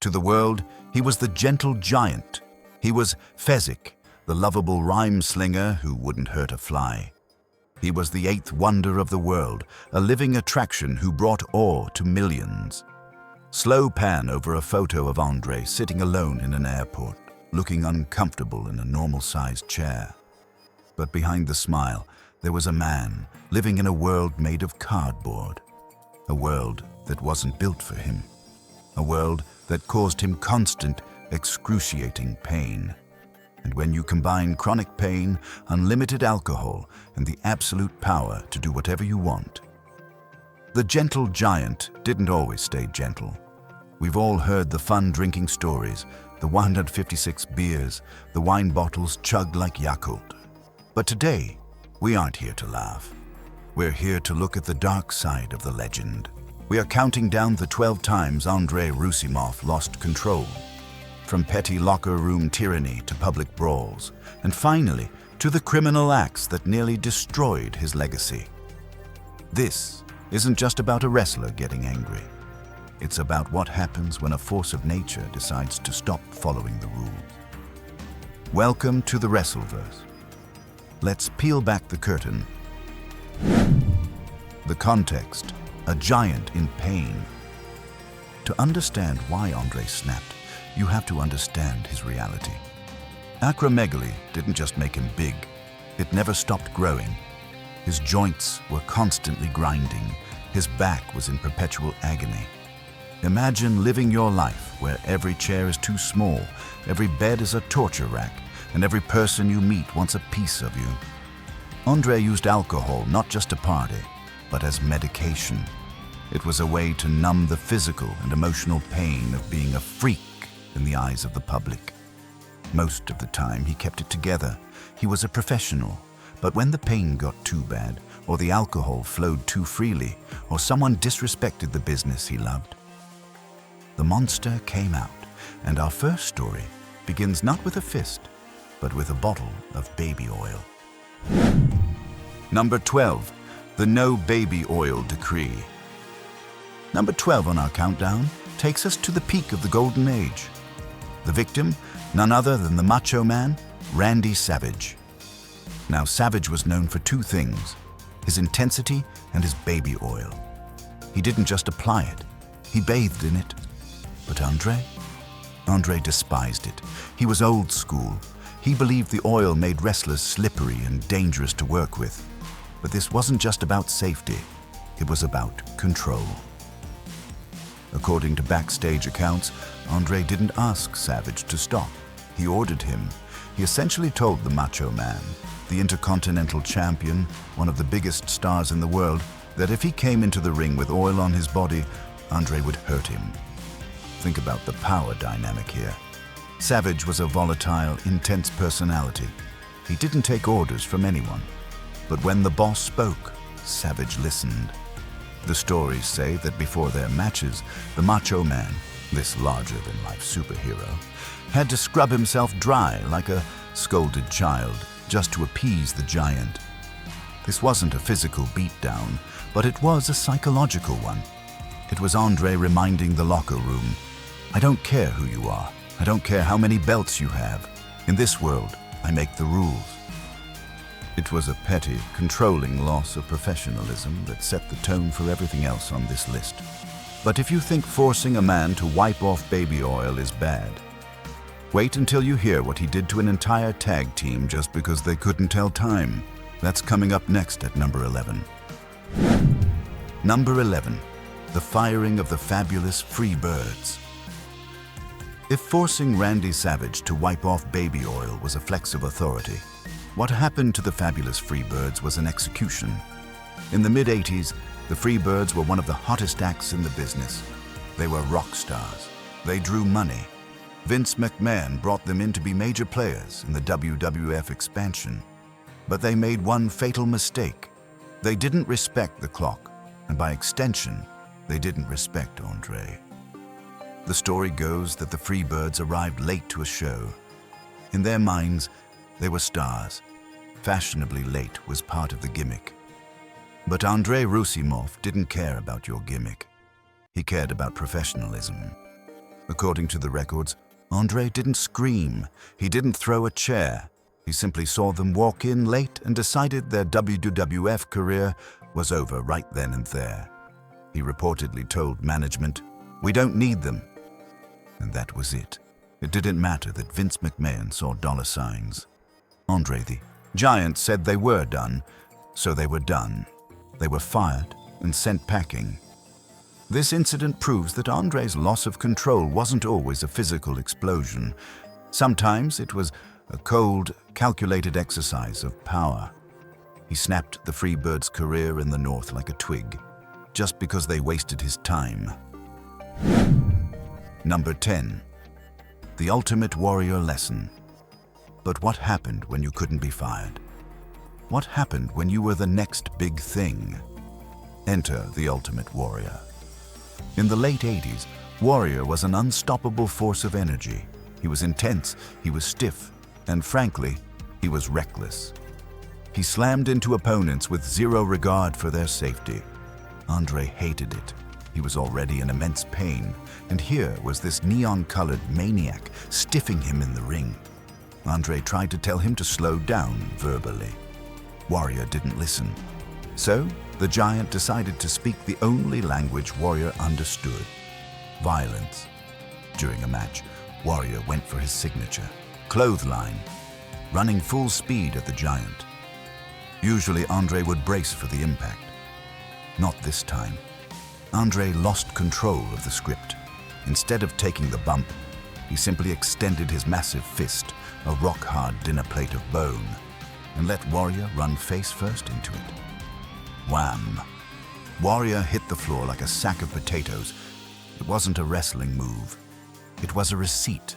To the world, he was the gentle giant. He was Fezzik, the lovable rhyme slinger who wouldn't hurt a fly. He was the eighth wonder of the world, a living attraction who brought awe to millions. Slow pan over a photo of André sitting alone in an airport, looking uncomfortable in a normal-sized chair. But behind the smile, there was a man living in a world made of cardboard. A world that wasn't built for him. A world that caused him constant, excruciating pain. And when you combine chronic pain, unlimited alcohol, and the absolute power to do whatever you want. The gentle giant didn't always stay gentle. We've all heard the fun drinking stories, the 156 beers, the wine bottles chugged like Yakult. But today, we aren't here to laugh. We're here to look at the dark side of the legend. We are counting down the 12 times André Roussimoff lost control. From petty locker room tyranny to public brawls, and finally, to the criminal acts that nearly destroyed his legacy. This isn't just about a wrestler getting angry. It's about what happens when a force of nature decides to stop following the rules. Welcome to the WrestleVerse. Let's peel back the curtain. The context, a giant in pain. To understand why André snapped, you have to understand his reality. Acromegaly didn't just make him big, it never stopped growing. His joints were constantly grinding, his back was in perpetual agony. Imagine living your life where every chair is too small, every bed is a torture rack, and every person you meet wants a piece of you. André used alcohol not just to party, but as medication. It was a way to numb the physical and emotional pain of being a freak in the eyes of the public. Most of the time, he kept it together. He was a professional. But when the pain got too bad, or the alcohol flowed too freely, or someone disrespected the business he loved, the monster came out. And our first story begins not with a fist, but with a bottle of baby oil. Number 12, the No Baby Oil Decree. Number 12 on our countdown takes us to the peak of the Golden Age. The victim, none other than the Macho Man, Randy Savage. Now, Savage was known for two things, his intensity and his baby oil. He didn't just apply it, he bathed in it. But André? André despised it. He was old school. He believed the oil made wrestlers slippery and dangerous to work with. But this wasn't just about safety, it was about control. According to backstage accounts, André didn't ask Savage to stop. He ordered him. He essentially told the Macho Man, the Intercontinental Champion, one of the biggest stars in the world, that if he came into the ring with oil on his body, André would hurt him. Think about the power dynamic here. Savage was a volatile, intense personality. He didn't take orders from anyone. But when the boss spoke, Savage listened. The stories say that before their matches, the Macho Man, this larger-than-life superhero, had to scrub himself dry like a scolded child just to appease the giant. This wasn't a physical beatdown, but it was a psychological one. It was André reminding the locker room, I don't care who you are. I don't care how many belts you have. In this world, I make the rules. It was a petty, controlling loss of professionalism that set the tone for everything else on this list. But if you think forcing a man to wipe off baby oil is bad, wait until you hear what he did to an entire tag team just because they couldn't tell time. That's coming up next at number 11. Number 11, the firing of the fabulous Freebirds. If forcing Randy Savage to wipe off baby oil was a flex of authority, what happened to the fabulous Freebirds was an execution. In the mid-80s, the Freebirds were one of the hottest acts in the business. They were rock stars. They drew money. Vince McMahon brought them in to be major players in the WWF expansion. But they made one fatal mistake. They didn't respect the clock, and by extension, they didn't respect André. The story goes that the Freebirds arrived late to a show. In their minds, they were stars. Fashionably late was part of the gimmick. But André Roussimoff didn't care about your gimmick. He cared about professionalism. According to the records, André didn't scream, he didn't throw a chair. He simply saw them walk in late and decided their WWF career was over right then and there. He reportedly told management, "We don't need them." And that was it. It didn't matter that Vince McMahon saw dollar signs. André the Giant said they were done, so they were done. They were fired and sent packing. This incident proves that André's loss of control wasn't always a physical explosion. Sometimes it was a cold, calculated exercise of power. He snapped the Freebirds' career in the North like a twig, just because they wasted his time. Number 10. The Ultimate Warrior Lesson. But what happened when you couldn't be fired? What happened when you were the next big thing? Enter the Ultimate Warrior. In the late 80s, Warrior was an unstoppable force of energy. He was intense, he was stiff, and frankly, he was reckless. He slammed into opponents with zero regard for their safety. André hated it. He was already in immense pain, and here was this neon-colored maniac stiffing him in the ring. André tried to tell him to slow down verbally. Warrior didn't listen. So, the Giant decided to speak the only language Warrior understood: violence. During a match, Warrior went for his signature clothesline, running full speed at the Giant. Usually André would brace for the impact. Not this time. André lost control of the script. Instead of taking the bump, he simply extended his massive fist, a rock-hard dinner plate of bone, and let Warrior run face first into it. Wham! Warrior hit the floor like a sack of potatoes. It wasn't a wrestling move. It was a receipt.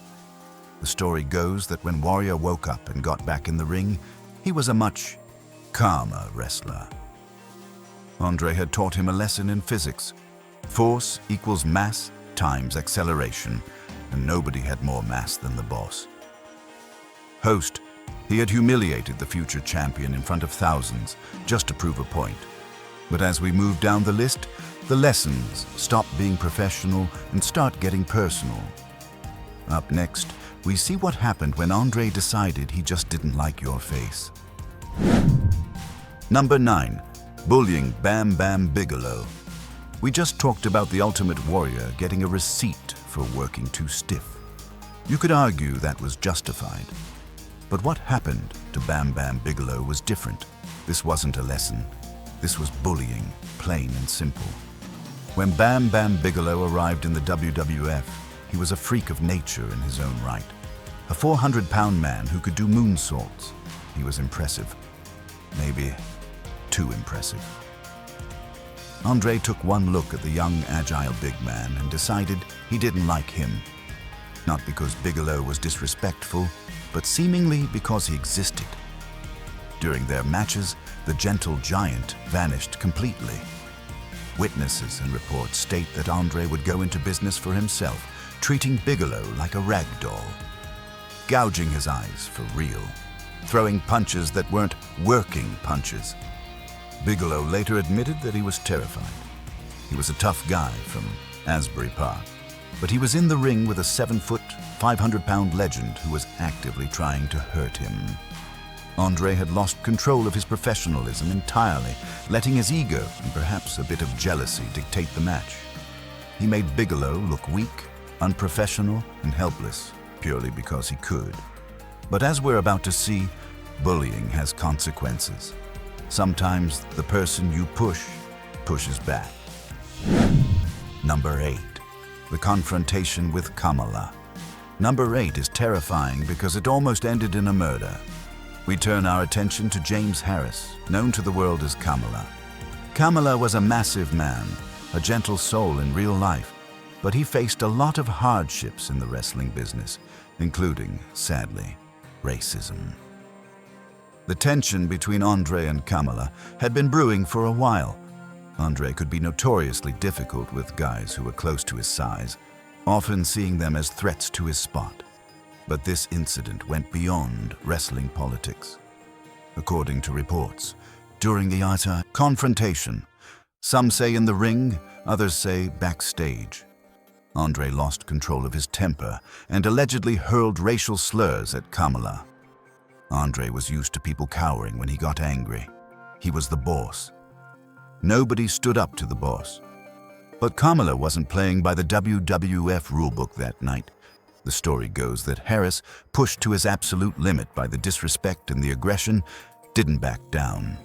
The story goes that when Warrior woke up and got back in the ring, he was a much calmer wrestler. André had taught him a lesson in physics. Force equals mass times acceleration, and nobody had more mass than the boss. Host, he had humiliated the future champion in front of thousands just to prove a point. But as we move down the list, the lessons stop being professional and start getting personal. Up next, we see what happened when André decided he just didn't like your face. Number 9. Bullying Bam Bam Bigelow. We just talked about the Ultimate Warrior getting a receipt for working too stiff. You could argue that was justified. But what happened to Bam Bam Bigelow was different. This wasn't a lesson. This was bullying, plain and simple. When Bam Bam Bigelow arrived in the WWF, he was a freak of nature in his own right. A 400-pound man who could do moonsaults. He was impressive. Maybe too impressive. André took one look at the young, agile big man and decided he didn't like him. Not because Bigelow was disrespectful, but seemingly because he existed. During their matches, the gentle giant vanished completely. Witnesses and reports state that André would go into business for himself, treating Bigelow like a rag doll, gouging his eyes for real, throwing punches that weren't working punches. Bigelow later admitted that he was terrified. He was a tough guy from Asbury Park, but he was in the ring with a 7-foot, 500-pound legend who was actively trying to hurt him. André had lost control of his professionalism entirely, letting his ego and perhaps a bit of jealousy dictate the match. He made Bigelow look weak, unprofessional, and helpless, purely because he could. But as we're about to see, bullying has consequences. Sometimes the person you push pushes back. Number 8. The confrontation with Kamala. Number 8 is terrifying because it almost ended in a murder. We turn our attention to James Harris, known to the world as Kamala. Kamala was a massive man, a gentle soul in real life, but he faced a lot of hardships in the wrestling business, including, sadly, racism. The tension between André and Kamala had been brewing for a while. André could be notoriously difficult with guys who were close to his size, often seeing them as threats to his spot. But this incident went beyond wrestling politics. According to reports, during the utter confrontation, some say in the ring, others say backstage, André lost control of his temper and allegedly hurled racial slurs at Kamala. André was used to people cowering when he got angry. He was the boss. Nobody stood up to the boss. But Kamala wasn't playing by the WWF rulebook that night. The story goes that Harris, pushed to his absolute limit by the disrespect and the aggression, didn't back down.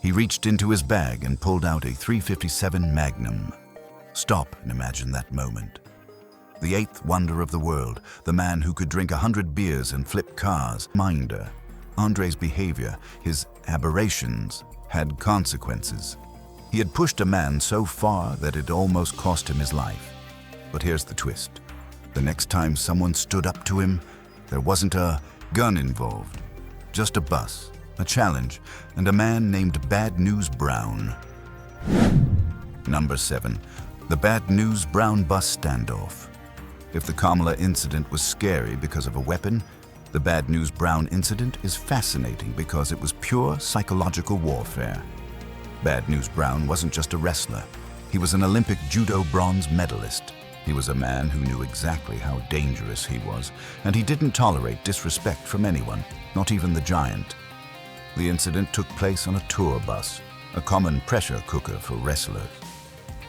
He reached into his bag and pulled out a .357 Magnum. Stop and imagine that moment. The eighth wonder of the world, the man who could drink 100 beers and flip cars, Minder. André's behavior, his aberrations, had consequences. He had pushed a man so far that it almost cost him his life. But here's the twist. The next time someone stood up to him, there wasn't a gun involved. Just a bus, a challenge, and a man named Bad News Brown. Number 7. The Bad News Brown bus standoff. If the Kamala incident was scary because of a weapon, the Bad News Brown incident is fascinating because it was pure psychological warfare. Bad News Brown wasn't just a wrestler. He was an Olympic judo bronze medalist. He was a man who knew exactly how dangerous he was, and he didn't tolerate disrespect from anyone, not even the Giant. The incident took place on a tour bus, a common pressure cooker for wrestlers.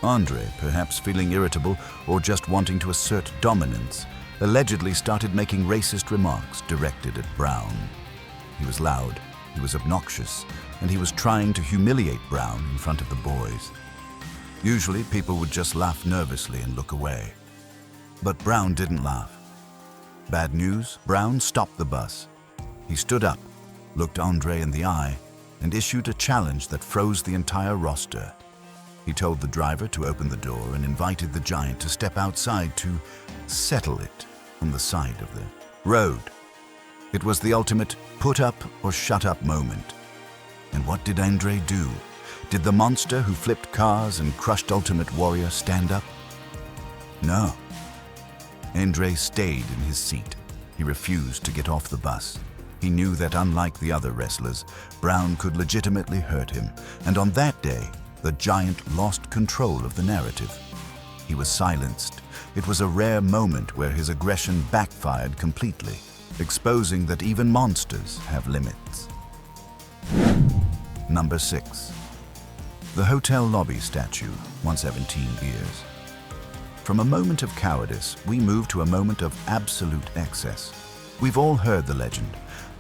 André, perhaps feeling irritable or just wanting to assert dominance, allegedly started making racist remarks directed at Brown. He was loud, he was obnoxious, and he was trying to humiliate Brown in front of the boys. Usually, people would just laugh nervously and look away. But Brown didn't laugh. Bad News, Brown stopped the bus. He stood up, looked André in the eye, and issued a challenge that froze the entire roster. He told the driver to open the door and invited the Giant to step outside to settle it on the side of the road. It was the ultimate put up or shut up moment. And what did André do? Did the monster who flipped cars and crushed Ultimate Warrior stand up? No. André stayed in his seat. He refused to get off the bus. He knew that unlike the other wrestlers, Brown could legitimately hurt him, and on that day, the Giant lost control of the narrative. He was silenced. It was a rare moment where his aggression backfired completely, exposing that even monsters have limits. Number 6. The hotel lobby statue, 117 beers. From a moment of cowardice, we move to a moment of absolute excess. We've all heard the legend.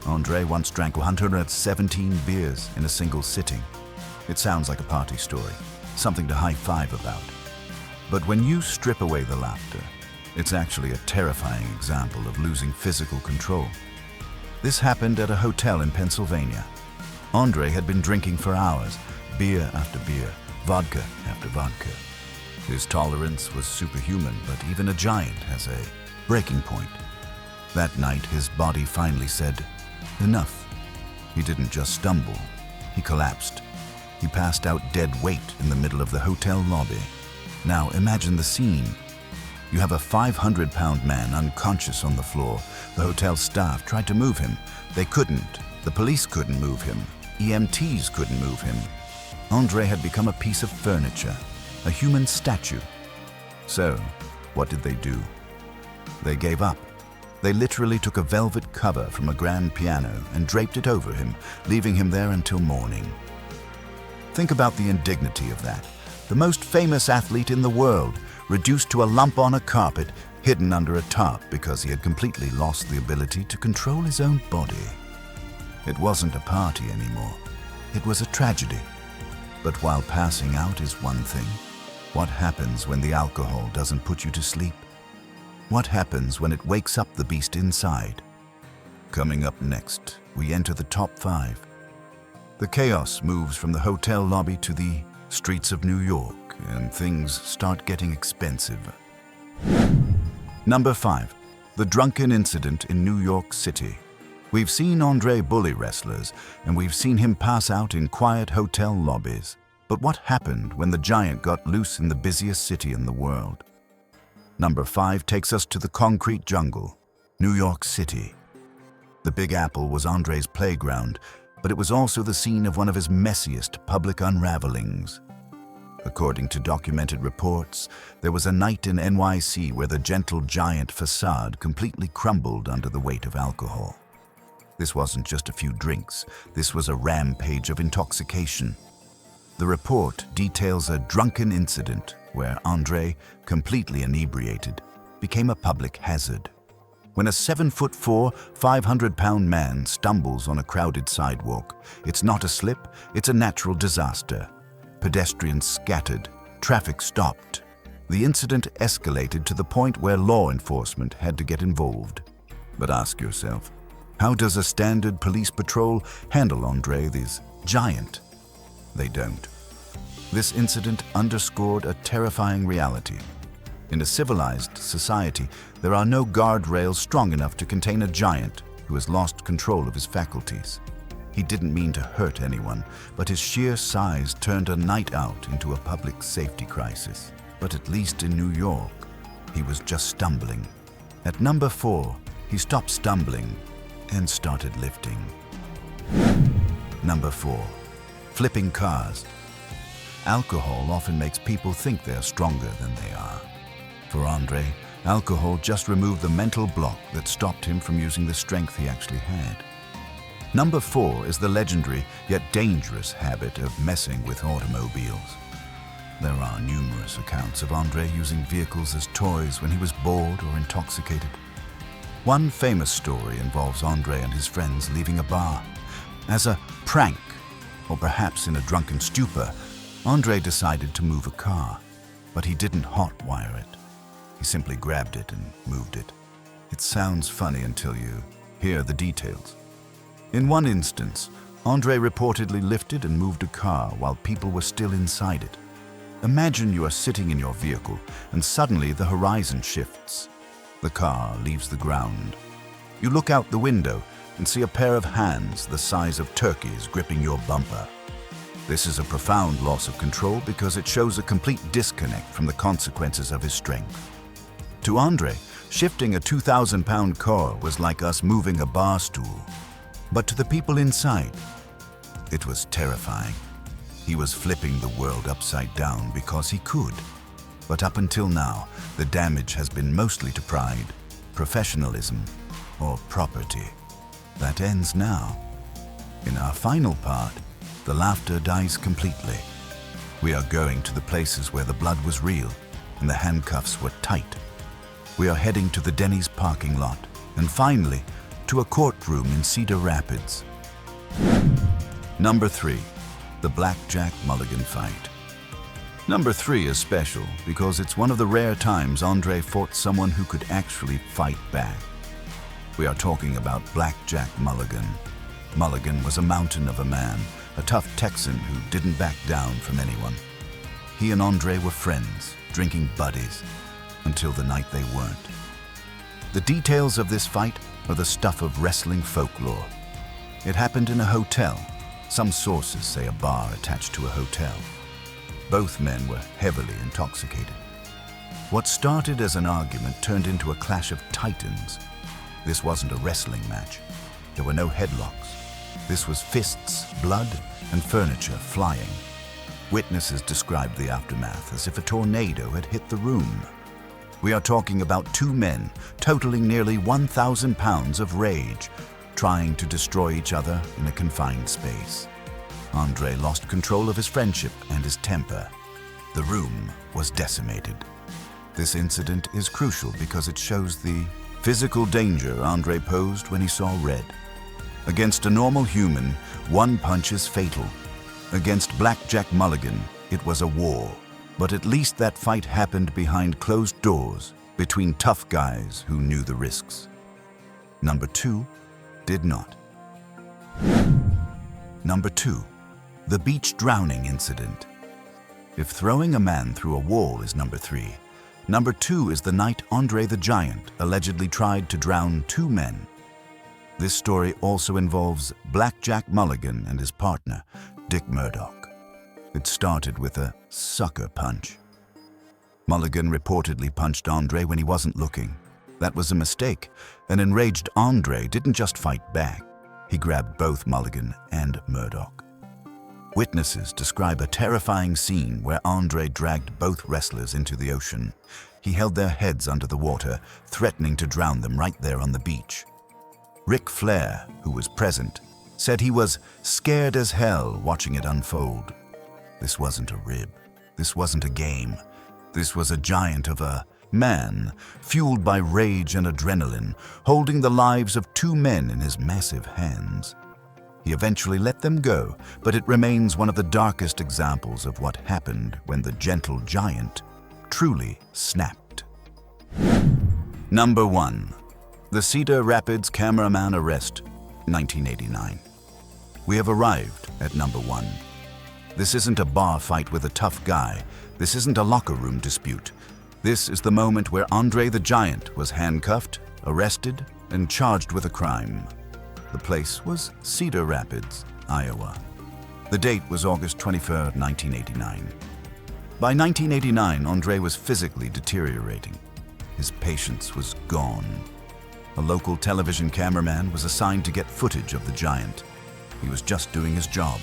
André once drank 117 beers in a single sitting. It sounds like a party story, something to high-five about. But when you strip away the laughter, it's actually a terrifying example of losing physical control. This happened at a hotel in Pennsylvania. André had been drinking for hours, beer after beer, vodka after vodka. His tolerance was superhuman, but even a giant has a breaking point. That night, his body finally said, "Enough." He didn't just stumble, he collapsed. He passed out dead weight in the middle of the hotel lobby. Now imagine the scene. You have a 500-pound man unconscious on the floor. The hotel staff tried to move him. They couldn't. The police couldn't move him. EMTs couldn't move him. André had become a piece of furniture, a human statue. So, what did they do? They gave up. They literally took a velvet cover from a grand piano and draped it over him, leaving him there until morning. Think about the indignity of that. The most famous athlete in the world, reduced to a lump on a carpet, hidden under a tarp because he had completely lost the ability to control his own body. It wasn't a party anymore. It was a tragedy. But while passing out is one thing, what happens when the alcohol doesn't put you to sleep? What happens when it wakes up the beast inside? Coming up next, we enter the top 5. The chaos moves from the hotel lobby to the streets of New York, and things start getting expensive. Number 5. The drunken incident in New York City. We've seen André bully wrestlers, and we've seen him pass out in quiet hotel lobbies. But what happened when the Giant got loose in the busiest city in the world? Number 5 takes us to the concrete jungle, New York City. The Big Apple was André's playground, but it was also the scene of one of his messiest public unravelings. According to documented reports, there was a night in NYC where the gentle giant facade completely crumbled under the weight of alcohol. This wasn't just a few drinks, this was a rampage of intoxication. The report details a drunken incident where André, completely inebriated, became a public hazard. When a 7'4", 500-pound man stumbles on a crowded sidewalk, it's not a slip, it's a natural disaster. Pedestrians scattered, traffic stopped. The incident escalated to the point where law enforcement had to get involved. But ask yourself, how does a standard police patrol handle André the Giant? They don't. This incident underscored a terrifying reality. In a civilized society, there are no guardrails strong enough to contain a giant who has lost control of his faculties. He didn't mean to hurt anyone, but his sheer size turned a night out into a public safety crisis. But at least in New York, he was just stumbling. At number 4, he stopped stumbling and started lifting. Number 4, flipping cars. Alcohol often makes people think they're stronger than they are. For André, alcohol just removed the mental block that stopped him from using the strength he actually had. Number 4 is the legendary yet dangerous habit of messing with automobiles. There are numerous accounts of André using vehicles as toys when he was bored or intoxicated. One famous story involves André and his friends leaving a bar. As a prank, or perhaps in a drunken stupor, André decided to move a car, but he didn't hotwire it. He simply grabbed it and moved it. It sounds funny until you hear the details. In one instance, André reportedly lifted and moved a car while people were still inside it. Imagine you are sitting in your vehicle and suddenly the horizon shifts. The car leaves the ground. You look out the window and see a pair of hands the size of turkeys gripping your bumper. This is a profound loss of control because it shows a complete disconnect from the consequences of his strength. To André, shifting a 2,000-pound car was like us moving a bar stool. But to the people inside, it was terrifying. He was flipping the world upside down because he could. But up until now, the damage has been mostly to pride, professionalism, or property. That ends now. In our final part, the laughter dies completely. We are going to the places where the blood was real and the handcuffs were tight. We are heading to the Denny's parking lot, and finally, to a courtroom in Cedar Rapids. Number 3, the Blackjack Mulligan fight. Number 3 is special because it's one of the rare times André fought someone who could actually fight back. We are talking about Blackjack Mulligan. Mulligan was a mountain of a man, a tough Texan who didn't back down from anyone. He and André were friends, drinking buddies, until the night they weren't. The details of this fight are the stuff of wrestling folklore. It happened in a hotel. Some sources say a bar attached to a hotel. Both men were heavily intoxicated. What started as an argument turned into a clash of titans. This wasn't a wrestling match. There were no headlocks. This was fists, blood, and furniture flying. Witnesses described the aftermath as if a tornado had hit the room. We are talking about 2 men totaling nearly 1,000 pounds of rage, trying to destroy each other in a confined space. André lost control of his friendship and his temper. The room was decimated. This incident is crucial because it shows the physical danger André posed when he saw red. Against a normal human, one punch is fatal. Against Blackjack Mulligan, it was a war. But at least that fight happened behind closed doors, between tough guys who knew the risks. Number 2 did not. Number 2, the beach drowning incident. If throwing a man through a wall is number 3, number 2 is the night André the Giant allegedly tried to drown 2 men. This story also involves Blackjack Mulligan and his partner, Dick Murdoch. It started with a sucker punch. Mulligan reportedly punched André when he wasn't looking. That was a mistake. An enraged André didn't just fight back. He grabbed both Mulligan and Murdoch. Witnesses describe a terrifying scene where André dragged both wrestlers into the ocean. He held their heads under the water, threatening to drown them right there on the beach. Ric Flair, who was present, said he was scared as hell watching it unfold. This wasn't a rib. This wasn't a game. This was a giant of a man, fueled by rage and adrenaline, holding the lives of two men in his massive hands. He eventually let them go, but it remains one of the darkest examples of what happened when the gentle giant truly snapped. Number 1. The Cedar Rapids cameraman arrest, 1989. We have arrived at number 1. This isn't a bar fight with a tough guy. This isn't a locker room dispute. This is the moment where André the Giant was handcuffed, arrested, and charged with a crime. The place was Cedar Rapids, Iowa. The date was August 23, 1989. By 1989, André was physically deteriorating. His patience was gone. A local television cameraman was assigned to get footage of the giant. He was just doing his job.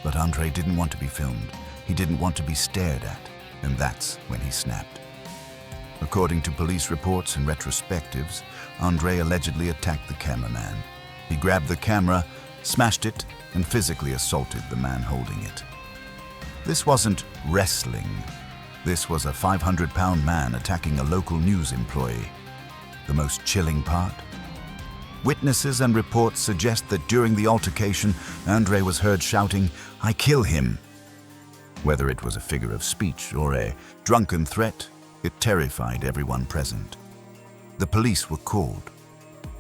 But André didn't want to be filmed. He didn't want to be stared at, and that's when he snapped. According to police reports and retrospectives, André allegedly attacked the cameraman. He grabbed the camera, smashed it, and physically assaulted the man holding it. This wasn't wrestling. This was a 500-pound man attacking a local news employee. The most chilling part? Witnesses and reports suggest that during the altercation, André was heard shouting, "I kill him." Whether it was a figure of speech or a drunken threat, it terrified everyone present. The police were called.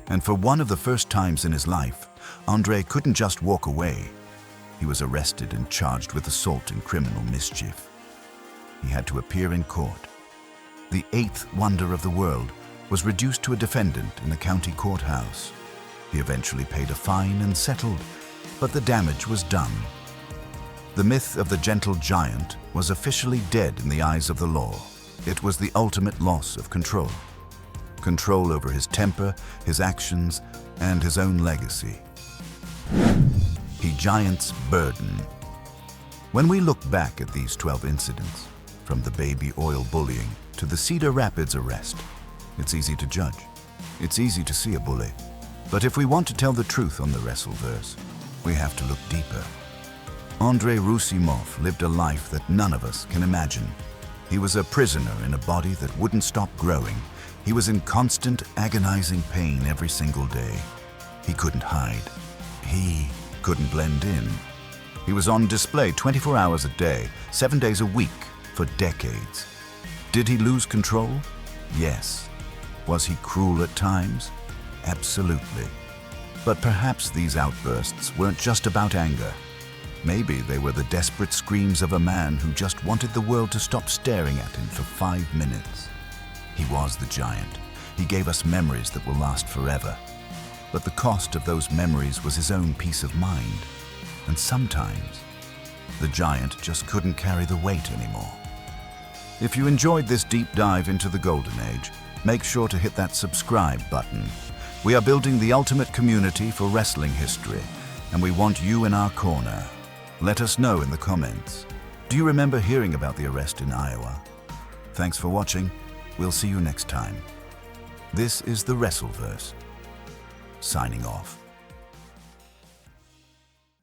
And for one of the first times in his life, André couldn't just walk away. He was arrested and charged with assault and criminal mischief. He had to appear in court. The eighth wonder of the world was reduced to a defendant in the county courthouse. He eventually paid a fine and settled, but the damage was done. The myth of the gentle giant was officially dead in the eyes of the law. It was the ultimate loss of control. Control over his temper, his actions, and his own legacy. He giant's burden. When we look back at these 12 incidents, from the baby oil bullying to the Cedar Rapids arrest, it's easy to judge. It's easy to see a bully. But if we want to tell the truth on the WrestleVerse, we have to look deeper. André Roussimoff lived a life that none of us can imagine. He was a prisoner in a body that wouldn't stop growing. He was in constant, agonizing pain every single day. He couldn't hide. He couldn't blend in. He was on display 24 hours a day, 7 days a week, for decades. Did he lose control? Yes. Was he cruel at times? Absolutely. But perhaps these outbursts weren't just about anger. Maybe they were the desperate screams of a man who just wanted the world to stop staring at him for 5 minutes. He was the giant. He gave us memories that will last forever. But the cost of those memories was his own peace of mind. And sometimes, the giant just couldn't carry the weight anymore. If you enjoyed this deep dive into the Golden Age, make sure to hit that subscribe button. We are building the ultimate community for wrestling history, and we want you in our corner. Let us know in the comments. Do you remember hearing about the arrest in Iowa? Thanks for watching. We'll see you next time. This is the WrestleVerse. Signing off.